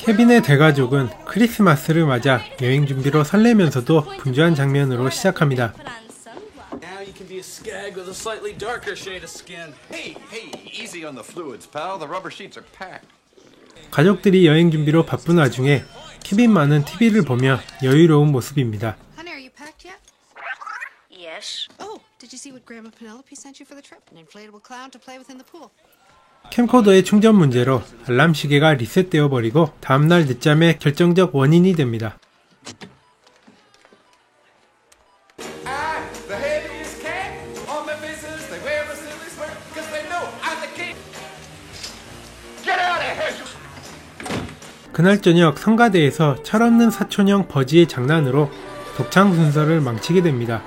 케빈의 대가족은 크리스마스를 맞아 여행 준비로 설레면서도 분주한 장면으로 시작합니다. 가족들이 여행 준비로 바쁜 와중에 케빈만은 TV를 보며 여유로운 모습입니다. 캠코더의 충전 문제로 알람 시계가 리셋되어 버리고 다음날 늦잠의 결정적 원인이 됩니다. 그날 저녁 성가대에서 철없는 사촌형 버지의 장난으로 독창 순서를 망치게 됩니다.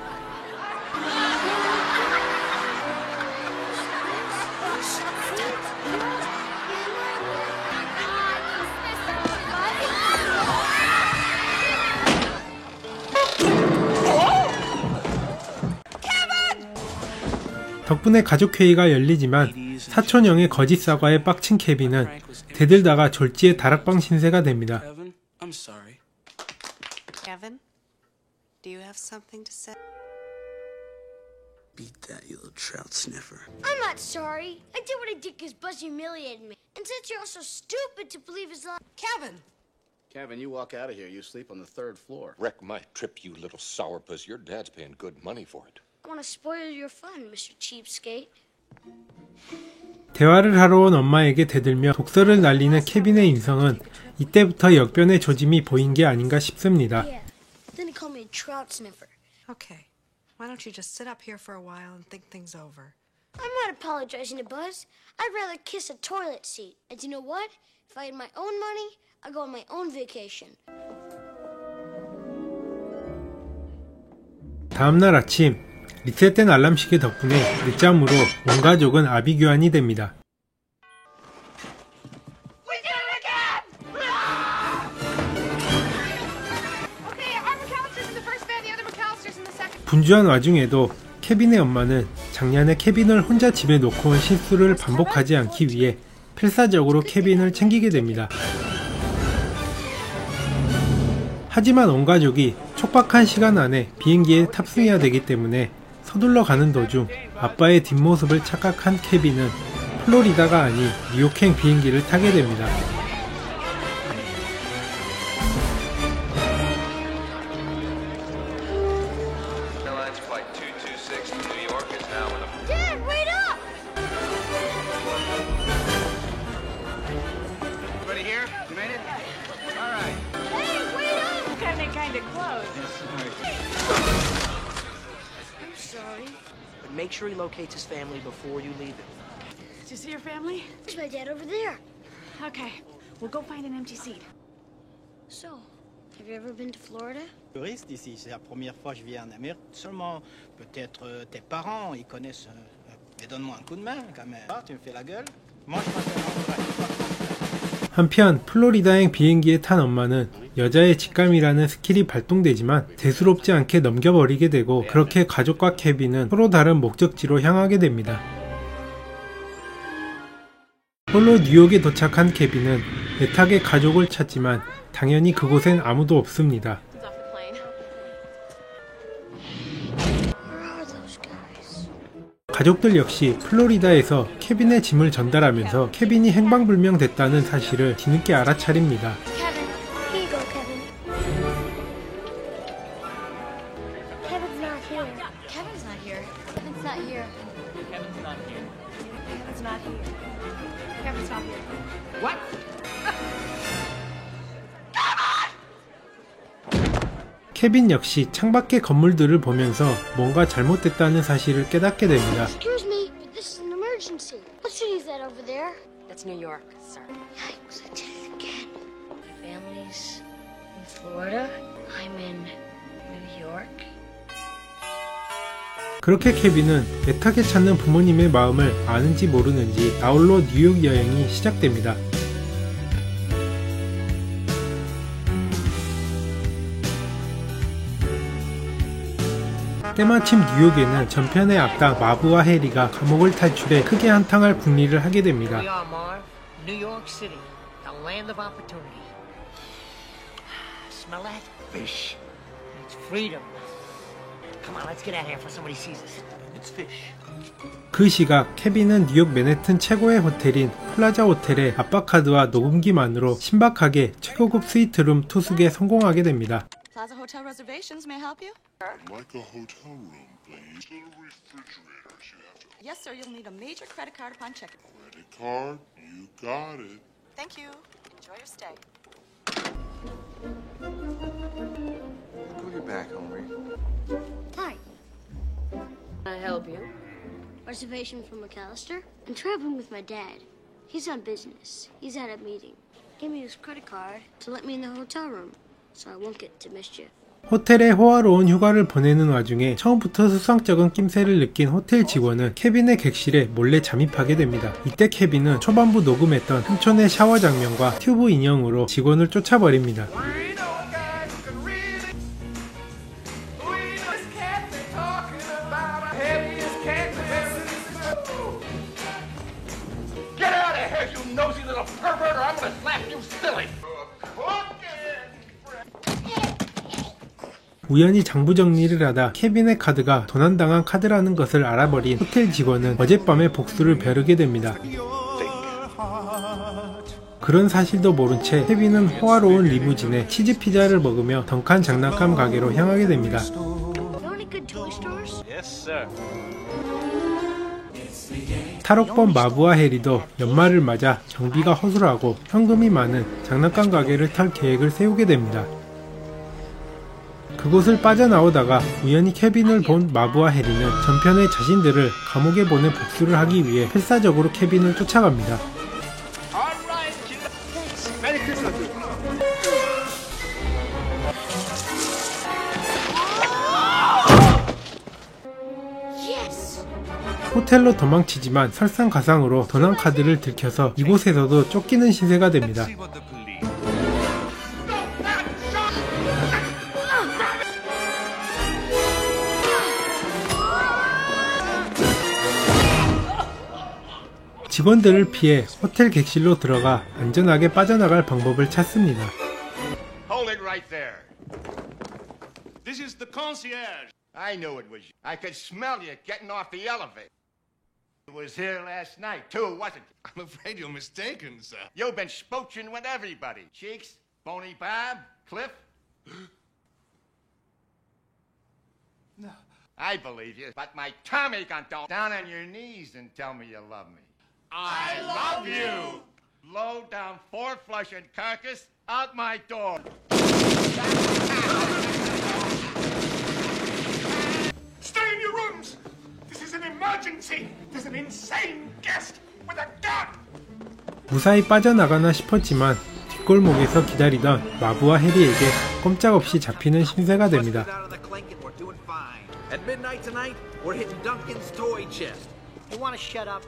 덕분에 가족회의가 열리지만 사촌형의 거짓 사과에 빡친 케빈은 대들다가 졸지에 다락방 신세가 됩니다. Kevin, do you have something to say? Beat that, you little trout sniffer. I'm not sorry. I did what I did because Buzz humiliated me. And since you're also stupid to believe his lie... Kevin, you walk out of here, you sleep on the 3rd floor. Wreck my trip, you little sourpuss. Your dad's paying good money for it. I want to spoil your fun, Mr. Cheapskate. 대화를 하러 온 엄마에게 대들며 독서를 날리는 케빈의 인성은 이때부터 역변의 조짐이 보인 게 아닌가 싶습니다. Yeah. Then he called me a trout sniffer. Okay. Why don't you just sit up here for a while and think things over? I'm not apologizing to Buzz. I'd rather kiss a toilet seat. And you know what? If I had my own money, I'd go on my own vacation. 다음날 아침 리셋된 알람 시계 덕분에 늦잠으로 온 가족은 아비규환이 됩니다. 분주한 와중에도 케빈의 엄마는 작년에 케빈을 혼자 집에 놓고 온 실수를 반복하지 않기 위해 필사적으로 케빈을 챙기게 됩니다. 하지만 온 가족이 촉박한 시간 안에 비행기에 탑승해야 되기 때문에 서둘러 가는 도중 아빠의 뒷모습을 착각한 케빈은 플로리다가 아닌 뉴욕행 비행기를 타게 됩니다. Dad, wait up! Everybody here? You made it? All right. Hey, wait up! Kind of close. I'm sorry. But make sure he locates his family before you leave it. Did you see your family? There's my dad over there. Okay. We'll go find an empty seat. So, have you ever been to Florida? Touriste ici, c'est la première fois que je viens en Amérique. Seulement, peut-être tes parents, ils connaissent. Mais donne-moi un coup de main quand même. Ah, tu me fais la gueule? Moi, je m'appelle André. 한편 플로리다행 비행기에 탄 엄마는 여자의 직감이라는 스킬이 발동되지만 대수롭지 않게 넘겨버리게 되고 그렇게 가족과 케빈은 서로 다른 목적지로 향하게 됩니다. 홀로 뉴욕에 도착한 케빈은 애타게 가족을 찾지만 당연히 그곳엔 아무도 없습니다. 가족들 역시 플로리다에서 케빈의 짐을 전달하면서 케빈이 행방불명됐다는 사실을 뒤늦게 알아차립니다. Kevin, here you go, Kevin. Kevin's not here. Kevin's not here. Kevin's not here. Kevin's not here. Kevin's not here. Kevin's not here. What? 케빈 역시 창밖의 건물들을 보면서 뭔가 잘못됐다는 사실을 깨닫게 됩니다. Excuse me, but this is an emergency. What city is that over there? That's New York, sir. Yikes, I did it again. Family's in Florida. I'm in New York. 그렇게 케빈은 애타게 찾는 부모님의 마음을 아는지 모르는지 나홀로 뉴욕 여행이 시작됩니다. 때마침 뉴욕에는 전편의 악당 마브와 해리가 감옥을 탈출해 크게 한탕할 궁리를 하게 됩니다. We are, Marv. New York City, the land of opportunity. Smell that? Fish. It's freedom. Come on, let's get out of here before somebody sees us. It's fish. 그 시각 케빈은 뉴욕 맨해튼 최고의 호텔인 플라자 호텔의 아빠카드와 녹음기만으로 신박하게 최고급 스위트룸 투숙에 성공하게 됩니다. Plaza Hotel reservations, may I help you? Like a hotel room, please. Little refrigerators you have to... Yes, sir, you'll need a major credit card upon check-in. Credit card? You got it. Thank you. Enjoy your stay. Go get back, Henry. Hi. Can I help you? Reservation for McAllister? I'm traveling with my dad. He's on business. He's at a meeting. Give me his credit card to let me in the hotel room, so I won't get into mischief. 호텔에 호화로운 휴가를 보내는 와중에 처음부터 수상쩍은 낌새를 느낀 호텔 직원은 케빈의 객실에 몰래 잠입하게 됩니다. 이때 케빈은 초반부 녹음했던 삼촌의 샤워 장면과 튜브 인형으로 직원을 쫓아버립니다. 우연히 장부 정리를 하다 케빈의 카드가 도난당한 카드라는 것을 알아버린 호텔 직원은 어젯밤에 복수를 벼르게 됩니다. 그런 사실도 모른 채 케빈은 호화로운 리무진에 치즈 피자를 먹으며 덩칸 장난감 가게로 향하게 됩니다. 탈옥범 마부와 해리도 연말을 맞아 경비가 허술하고 현금이 많은 장난감 가게를 털 계획을 세우게 됩니다. 그곳을 빠져나오다가 우연히 케빈을 본 마부와 해리는 전편의 자신들을 감옥에 보내 복수를 하기 위해 필사적으로 케빈을 쫓아갑니다. 호텔로 도망치지만 설상가상으로 도난카드를 들켜서 이곳에서도 쫓기는 신세가 됩니다. 직원들을 피해 호텔 객실로 들어가 안전하게 빠져나갈 방법을 찾습니다. Hold it right there. This is the concierge. I knew it was you. I could smell you getting off the elevator. You was here last night too, wasn't you? I'm afraid you're mistaken, sir. You've been spooching with everybody. Cheeks, Boney Bob, Cliff. No. I believe you, but my Tommy gun don't. Down on your knees and tell me you love me. I love you! Low down four-flushing carcass out my door. Stay in your rooms! This is an emergency! There's an insane guest with a gun! 무사히 빠져나가나 싶었지만 뒷골목에서 기다리던 마부와 해리에게 꼼짝없이 잡히는 신세가 됩니다. At midnight tonight, we're hitting Duncan's toy chest. You want to shut up?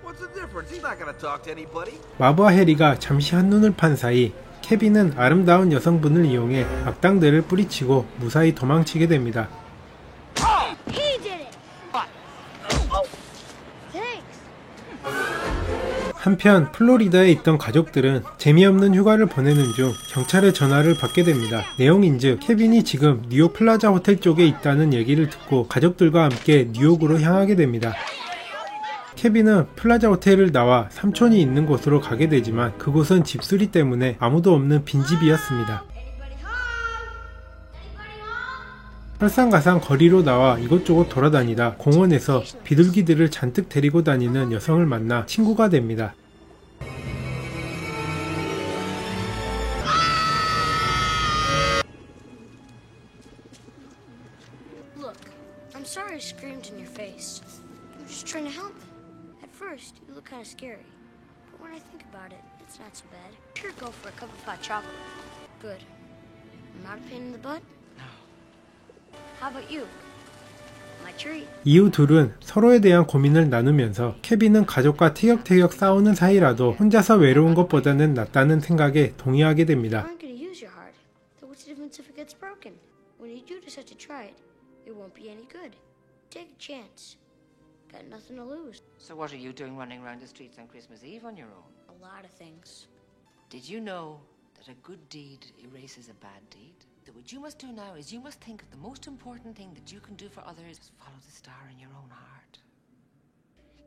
What's the difference? He's not gonna talk to anybody. 마부와 해리가 잠시 한눈을 판 사이 케빈은 아름다운 여성분을 이용해 악당들을 뿌리치고 무사히 도망치게 됩니다. He did it. Thanks. 한편 플로리다에 있던 가족들은 재미없는 휴가를 보내는 중 경찰의 전화를 받게 됩니다. 내용인즉 케빈이 지금 뉴욕 플라자 호텔 쪽에 있다는 얘기를 듣고 가족들과 함께 뉴욕으로 향하게 됩니다. 케빈은 플라자 호텔을 나와 삼촌이 있는 곳으로 가게 되지만 그곳은 집수리 때문에 아무도 없는 빈집이었습니다. 설상가상 거리로 나와 이곳저곳 돌아다니다 공원에서 비둘기들을 잔뜩 데리고 다니는 여성을 만나 친구가 됩니다. Look, I'm sorry I screamed in your face. I'm just trying to help. At first, you look kind of scary. But when I think about it, it's not so bad. Sure, go for a cup of hot chocolate. Good. I'm not a pain in the butt? No. How about you? My treat. 이후 둘은 서로에 대한 고민을 나누면서 케빈은 가족과 티격태격 싸우는 사이라도 혼자서 외로운 것보다는 낫다는 생각에 동의하게 됩니다. I'm gonna use your heart. So what's the difference if it gets broken? When you do decide to try it, it won't be any good. Take a chance. Got nothing to lose. So what are you doing running around the streets on Christmas Eve on your own? A lot of things. Did you know that that a good deed erases a bad deed. So what you must do now is you must think of the most important thing that you can do for others. Just follow the star in your own heart.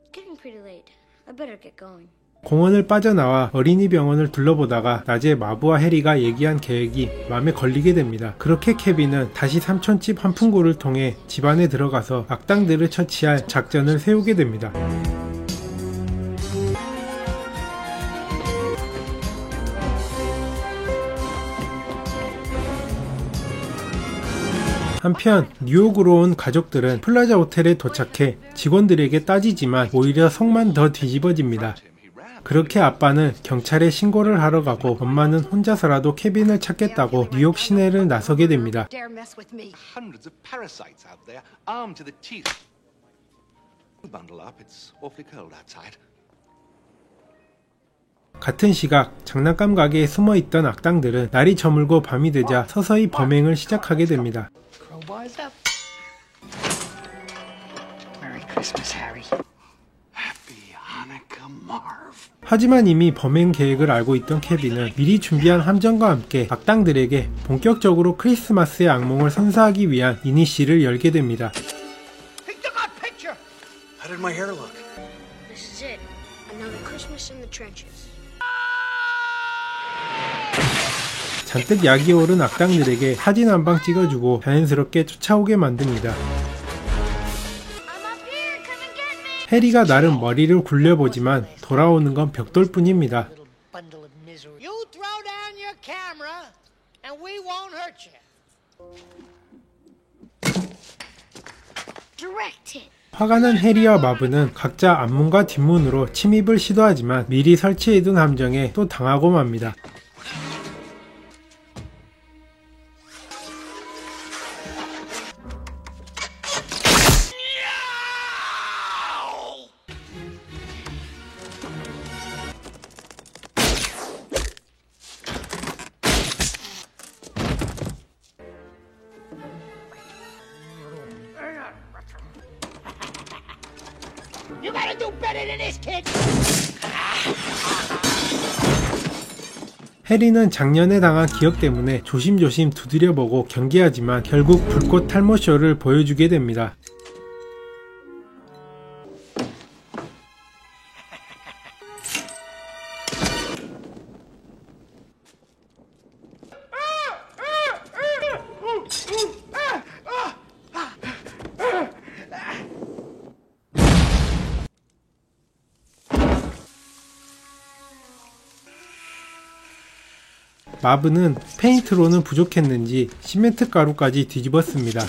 It's getting pretty late. I better get going. 공원을 빠져나와 어린이 병원을 둘러보다가 낮에 마부와 해리가 얘기한 계획이 마음에 걸리게 됩니다. 그렇게 케빈은 다시 삼촌집 한풍구를 통해 집안에 들어가서 악당들을 처치할 작전을 세우게 됩니다. 한편 뉴욕으로 온 가족들은 플라자 호텔에 도착해 직원들에게 따지지만 오히려 속만 더 뒤집어집니다. 그렇게 아빠는 경찰에 신고를 하러 가고 엄마는 혼자서라도 케빈을 찾겠다고 뉴욕 시내를 나서게 됩니다. Hundreds of parasites out there, armed to the teeth. Bundle up, it's awfully cold outside. 같은 시각 장난감 가게에 숨어있던 악당들은 날이 저물고 밤이 되자 서서히 범행을 시작하게 됩니다. Crowbar's up. Merry Christmas, Harry. Happy Hanukkah, Marv. 하지만 이미 범행 계획을 알고 있던 케빈은 미리 준비한 함정과 함께 악당들에게 본격적으로 크리스마스의 악몽을 선사하기 위한 이니시를 열게 됩니다. How did my hair look? This is it. Another Christmas in the trenches. 잔뜩 약이 오른 악당들에게 사진 한 방 찍어주고 자연스럽게 쫓아오게 만듭니다. 해리가 나름 머리를 굴려보지만 돌아오는 건 벽돌뿐입니다. You throw down your camera and we won't hurt you. Direct it. 화가 난 해리와 마브는 각자 앞문과 뒷문으로 침입을 시도하지만 미리 설치해둔 함정에 또 당하고 맙니다. You gotta do better than this, kid. 해리는 작년에 당한 기억 때문에 조심조심 두드려보고 경계하지만 결국 불꽃 탈모쇼를 보여주게 됩니다. 마브는 페인트로는 부족했는지 시멘트 가루까지 뒤집었습니다.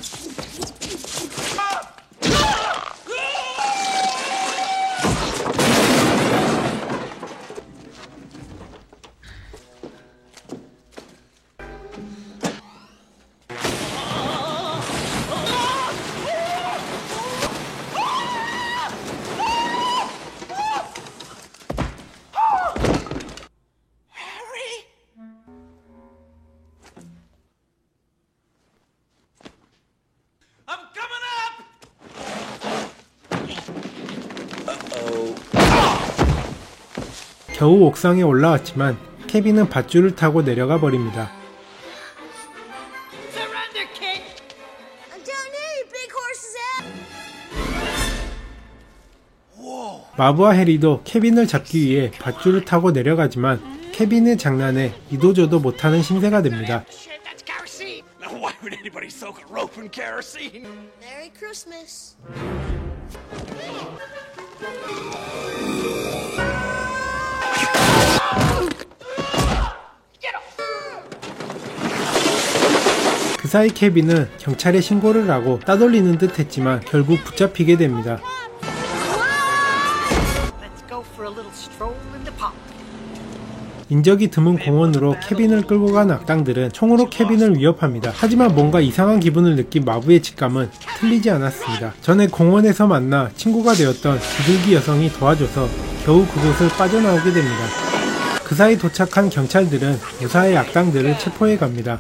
겨우 옥상에 올라왔지만 케빈은 밧줄을 타고 내려가 버립니다. Surrender, kid. I'm down here, you big horse's ass. 마브와 해리도 케빈을 잡기 위해 밧줄을 타고 내려가지만 케빈의 장난에 이도저도 못하는 신세가 됩니다. That's kerosene. Now why would anybody soak a rope in kerosene? Merry Christmas. 그 사이 케빈은 경찰에 신고를 하고 따돌리는 듯 했지만 결국 붙잡히게 됩니다. Let's go for a little stroll in the park. 인적이 드문 공원으로 케빈을 끌고 간 악당들은 총으로 케빈을 위협합니다. 하지만 뭔가 이상한 기분을 느낀 마부의 직감은 틀리지 않았습니다. 전에 공원에서 만나 친구가 되었던 비둘기 여성이 도와줘서 겨우 그곳을 빠져나오게 됩니다. 그 사이 도착한 경찰들은 무사히 악당들을 체포해 갑니다.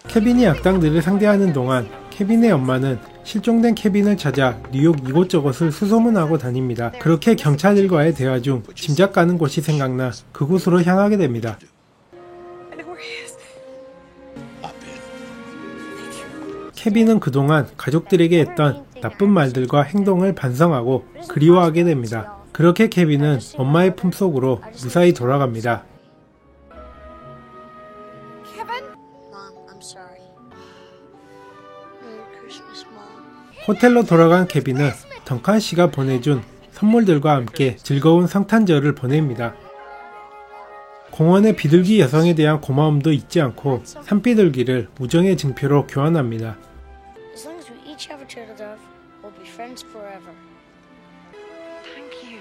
케빈이 악당들을 상대하는 동안 케빈의 엄마는 실종된 케빈을 찾아 뉴욕 이곳저곳을 수소문하고 다닙니다. 그렇게 경찰들과의 대화 중 짐작 가는 곳이 생각나 그곳으로 향하게 됩니다. 케빈은 그동안 가족들에게 했던 나쁜 말들과 행동을 반성하고 그리워하게 됩니다. 그렇게 케빈은 엄마의 품속으로 무사히 돌아갑니다. 호텔로 돌아간 케빈은 덩칸 씨가 보내준 선물들과 함께 즐거운 성탄절을 보냅니다. 공원의 비둘기 여성에 대한 고마움도 잊지 않고 산비둘기를 우정의 증표로 교환합니다. As long as we each have a turtle dove, we'll be friends forever. Thank you.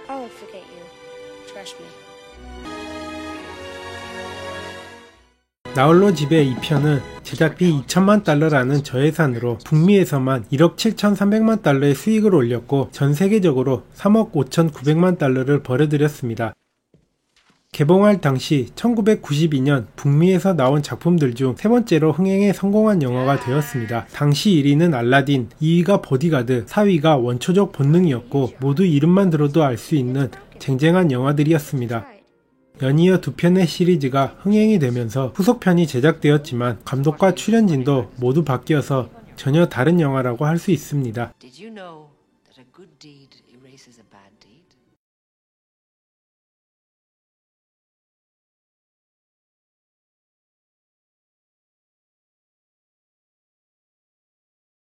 I won't forget you. Trust me. 나홀로 집의 2편은 제작비 2천만 달러라는 저예산으로 북미에서만 1억 7,300만 달러의 수익을 올렸고 전 세계적으로 3억 5,900만 달러를 벌어들였습니다. 개봉할 당시 1992년 북미에서 나온 작품들 중 세 번째로 흥행에 성공한 영화가 되었습니다. 당시 1위는 알라딘, 2위가 보디가드, 4위가 원초적 본능이었고 모두 이름만 들어도 알 수 있는 쟁쟁한 영화들이었습니다. 연이어 두 편의 시리즈가 흥행이 되면서 후속편이 제작되었지만 감독과 출연진도 모두 바뀌어서 전혀 다른 영화라고 할 수 있습니다. Did you know that a good deed